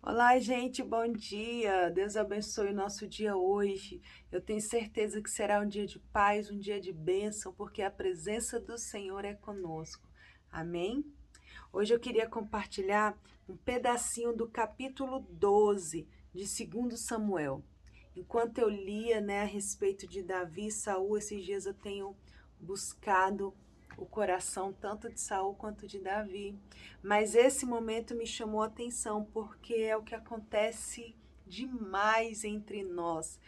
Olá, gente, bom dia. Deus abençoe o nosso dia hoje. Eu tenho certeza que será um dia de paz, um dia de bênção, porque a presença do Senhor é conosco. Amém? Hoje eu queria compartilhar um pedacinho do capítulo 12 de 2 Samuel. Enquanto eu lia, a respeito de Davi e Saul, esses dias eu tenho buscado o coração tanto de Saul quanto de Davi. Mas esse momento me chamou a atenção porque é o que acontece demais entre nós.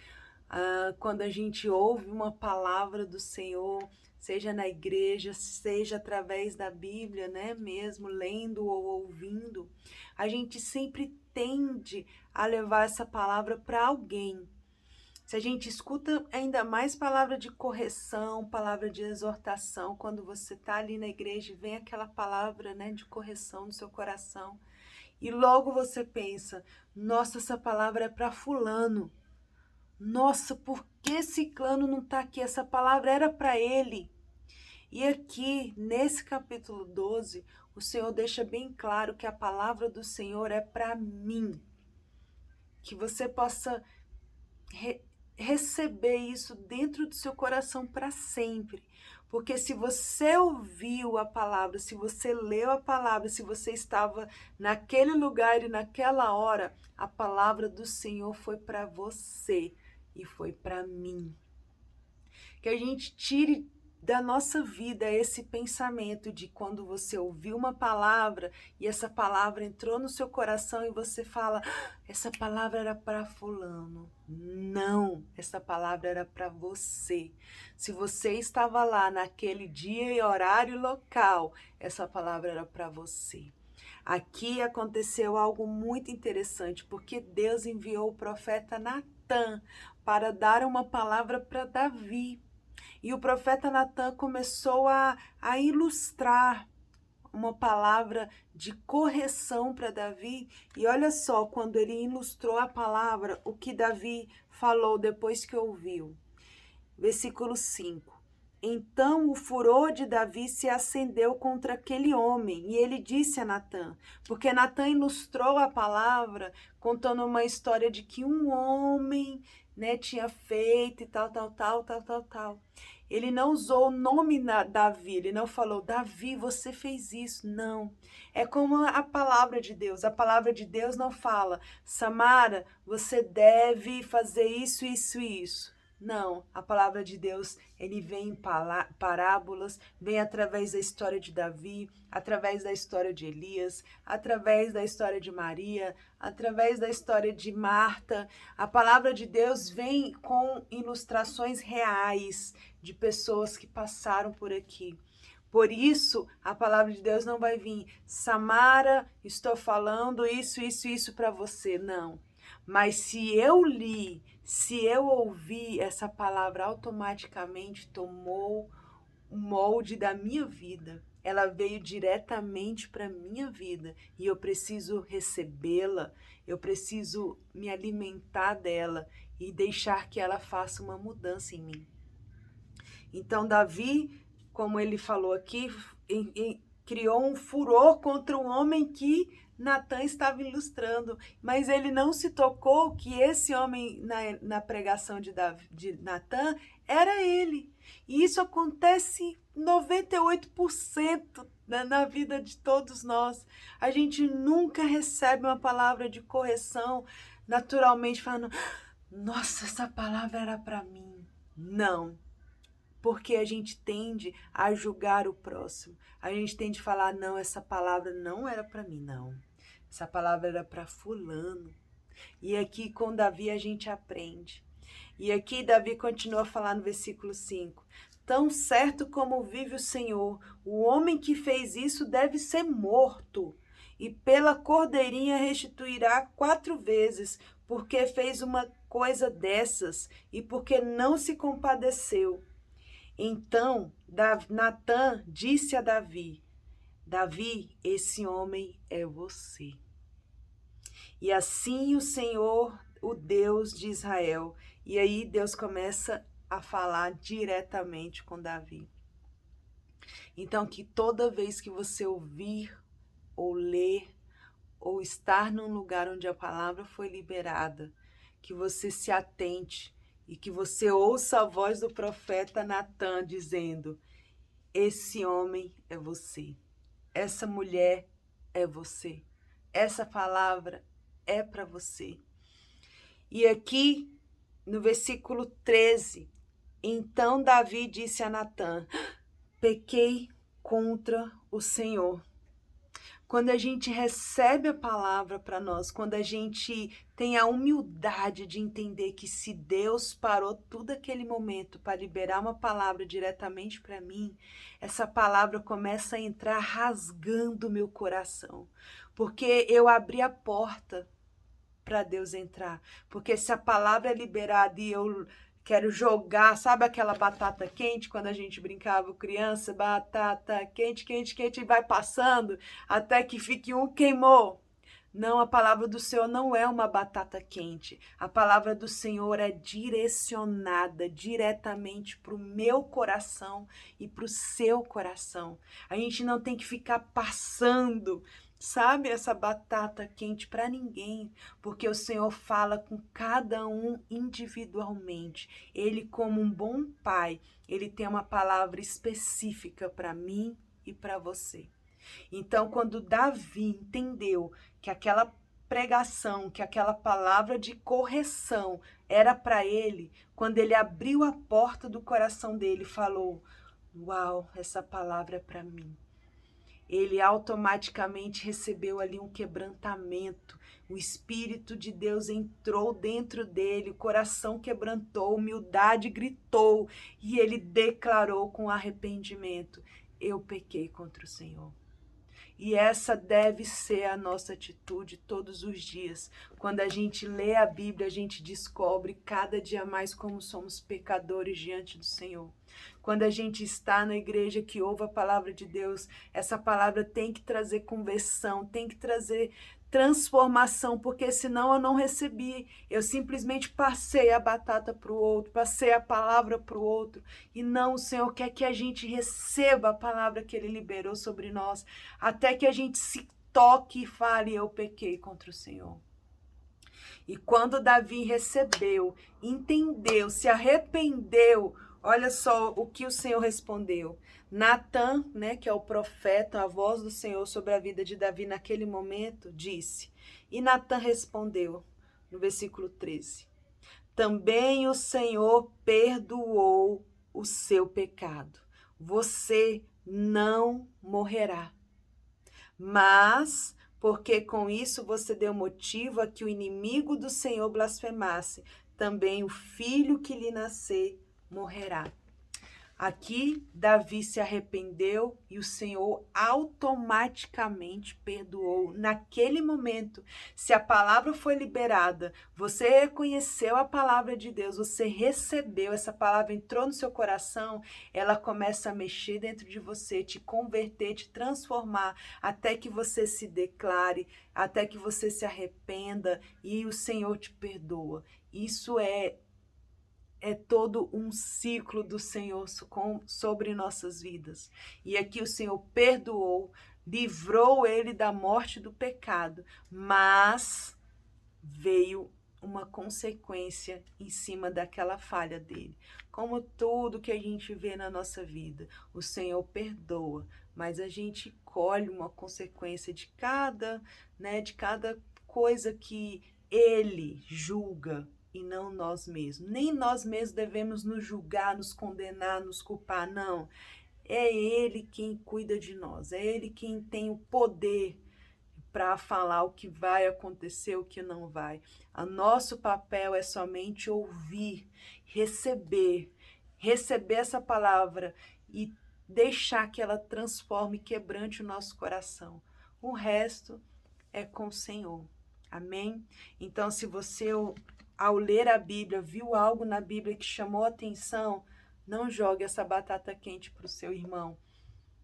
Quando a gente ouve uma palavra do Senhor, seja na igreja, seja através da Bíblia, né, mesmo lendo ou ouvindo, a gente sempre tende a levar essa palavra para alguém. Se a gente escuta ainda mais palavra de correção, palavra de exortação, quando você está ali na igreja e vem aquela palavra, né, de correção no seu coração, e logo você pensa, nossa, essa palavra é para fulano. Nossa, por que ciclano não está aqui? Essa palavra era para ele. E aqui, nesse capítulo 12, o Senhor deixa bem claro que a palavra do Senhor é para mim. Que você possa receber isso dentro do seu coração para sempre. Porque se você ouviu a palavra, se você leu a palavra, se você estava naquele lugar e naquela hora, a palavra do Senhor foi para você e foi para mim. Que a gente tire da nossa vida esse pensamento de quando você ouviu uma palavra e essa palavra entrou no seu coração e você fala, essa palavra era para fulano. Não, essa palavra era para você. Se você estava lá naquele dia e horário e local, essa palavra era para você. Aqui aconteceu algo muito interessante, porque Deus enviou o profeta Natã para dar uma palavra para Davi. E o profeta Natã começou a ilustrar uma palavra de correção para Davi. E olha só, quando ele ilustrou a palavra, o que Davi falou depois que ouviu. Versículo 5. Então o furor de Davi se acendeu contra aquele homem, e ele disse a Natã, porque Natã ilustrou a palavra contando uma história de que um homem, tinha feito e tal. Ele não usou o nome Davi, ele não falou, Davi, você fez isso. Não. É como a palavra de Deus. A palavra de Deus não fala, Samara, você deve fazer isso, isso e isso. Não, a palavra de Deus, ele vem em parábolas, vem através da história de Davi, através da história de Elias, através da história de Maria, através da história de Marta. A palavra de Deus vem com ilustrações reais de pessoas que passaram por aqui. Por isso, a palavra de Deus não vai vir, Samara, estou falando isso para você. Não. Mas se eu li, se eu ouvi, essa palavra automaticamente tomou o molde da minha vida. Ela veio diretamente para a minha vida e eu preciso recebê-la, eu preciso me alimentar dela e deixar que ela faça uma mudança em mim. Então, Davi, como ele falou aqui, criou um furor contra um homem que Natã estava ilustrando, mas ele não se tocou que esse homem, na pregação de Natã, era ele. E isso acontece 98% na vida de todos nós. A gente nunca recebe uma palavra de correção naturalmente falando, nossa, essa palavra era para mim. Não. Porque a gente tende a julgar o próximo. A gente tende a falar, não, essa palavra não era para mim, não. Essa palavra era para fulano. E aqui com Davi a gente aprende. E aqui Davi continua a falar no versículo 5. Tão certo como vive o Senhor, o homem que fez isso deve ser morto. E pela cordeirinha restituirá 4 vezes, porque fez uma coisa dessas e porque não se compadeceu. Então Natã disse a Davi, Davi, esse homem é você. E assim o Senhor, o Deus de Israel, e aí Deus começa a falar diretamente com Davi. Então que toda vez que você ouvir, ou ler, ou estar num lugar onde a palavra foi liberada, que você se atente e que você ouça a voz do profeta Natan dizendo: esse homem é você, essa mulher é você, essa palavra é para você. E aqui no versículo 13, então Davi disse a Natan: pequei contra o Senhor. Quando a gente recebe a palavra para nós, quando a gente tem a humildade de entender que se Deus parou tudo aquele momento para liberar uma palavra diretamente para mim, essa palavra começa a entrar rasgando meu coração, porque eu abri a porta para Deus entrar. Porque se a palavra é liberada e eu quero jogar, sabe aquela batata quente, quando a gente brincava criança, batata quente, quente, quente, e vai passando até que fique queimou. Não, a palavra do Senhor não é uma batata quente. A palavra do Senhor é direcionada diretamente para o meu coração e para o seu coração. A gente não tem que ficar passando, sabe, essa batata quente para ninguém, porque o Senhor fala com cada um individualmente. Ele, como um bom pai, ele tem uma palavra específica para mim e para você. Então, quando Davi entendeu que aquela pregação, que aquela palavra de correção era para ele, quando ele abriu a porta do coração dele, falou: uau, essa palavra é para mim. Ele automaticamente recebeu ali um quebrantamento. O Espírito de Deus entrou dentro dele, o coração quebrantou, humildade gritou e ele declarou com arrependimento: eu pequei contra o Senhor. E essa deve ser a nossa atitude todos os dias. Quando a gente lê a Bíblia, a gente descobre cada dia mais como somos pecadores diante do Senhor. Quando a gente está na igreja que ouve a palavra de Deus, essa palavra tem que trazer conversão, tem que trazer transformação, porque senão eu não recebi. Eu simplesmente passei a batata para o outro, passei a palavra para o outro. E não, o Senhor quer que a gente receba a palavra que Ele liberou sobre nós, até que a gente se toque e fale: eu pequei contra o Senhor. E quando Davi recebeu, entendeu, se arrependeu, olha só o que o Senhor respondeu. Natan, né, que é o profeta, a voz do Senhor sobre a vida de Davi naquele momento, disse. E Natan respondeu, no versículo 13: também o Senhor perdoou o seu pecado. Você não morrerá. Mas, porque com isso você deu motivo a que o inimigo do Senhor blasfemasse, também o filho que lhe nascer morrerá. Aqui, Davi se arrependeu e o Senhor automaticamente perdoou. Naquele momento, se a palavra foi liberada, você reconheceu a palavra de Deus, você recebeu, essa palavra entrou no seu coração, ela começa a mexer dentro de você, te converter, te transformar, até que você se declare, até que você se arrependa e o Senhor te perdoa. Isso é todo um ciclo do Senhor sobre nossas vidas. E aqui o Senhor perdoou, livrou ele da morte do pecado, mas veio uma consequência em cima daquela falha dele. Como tudo que a gente vê na nossa vida, o Senhor perdoa, mas a gente colhe uma consequência de cada coisa que ele julga, e não nós mesmos. Nem nós mesmos devemos nos julgar, nos condenar, nos culpar, não. É Ele quem cuida de nós, é Ele quem tem o poder para falar o que vai acontecer, o que não vai. O nosso papel é somente ouvir, receber essa palavra e deixar que ela transforme, quebrante o nosso coração. O resto é com o Senhor. Amém? Então, se você, ao ler a Bíblia, viu algo na Bíblia que chamou a atenção, não jogue essa batata quente para o seu irmão.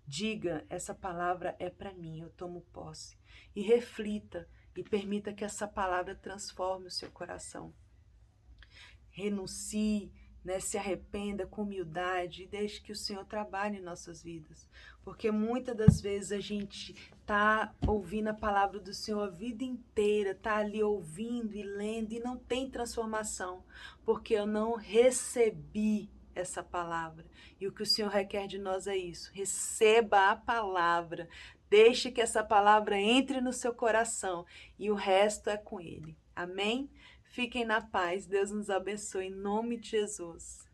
Diga: essa palavra é para mim, eu tomo posse. E reflita e permita que essa palavra transforme o seu coração. Renuncie, se arrependa com humildade e deixe que o Senhor trabalhe em nossas vidas. Porque muitas das vezes a gente tá ouvindo a palavra do Senhor a vida inteira, tá ali ouvindo e lendo e não tem transformação, porque eu não recebi essa palavra. E o que o Senhor requer de nós é isso: receba a palavra, deixe que essa palavra entre no seu coração e o resto é com Ele. Amém? Fiquem na paz, Deus nos abençoe em nome de Jesus.